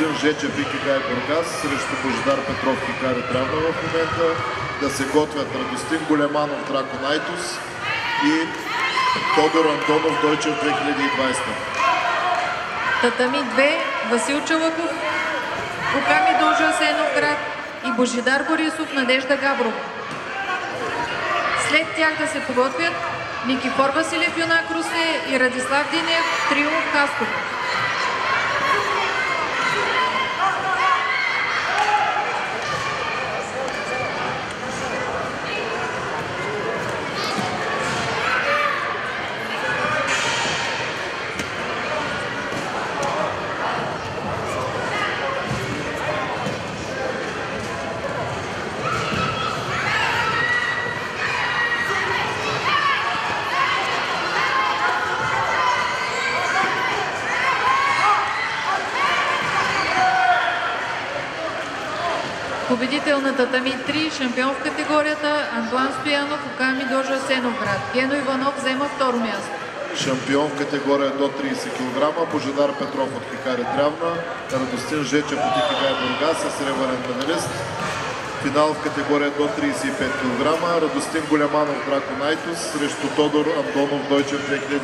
Радостин Жечев и Кигай Бургас срещу Божидар Петров Хикари Трявна в момента. Да се готвят Радостин Големанов Драко Найтус и Тодор Антонов Дойчев 2020. Татами 2 Васил Чалъков, Оками Дължа Асеновград и Божидар Борисов Надежда Габрова. След тях да се подготвят Никифор Василев Юнак Русе и Радислав Динев Триумф Хасково. Победител на Татами 3, шампион в категорията Антуан Стоянов, Оками Дожа Асеновград. Гено Иванов взема второ място. Шампион в категория до 30 кг Божидар Петров от Хикари Трявна, Радостин Жечев от Кигай Бургас е сребърен медалист. Финал в категория до 35 кг Радостин Големанов Драко Найтус срещу Тодор Антонов Дойчев 2000.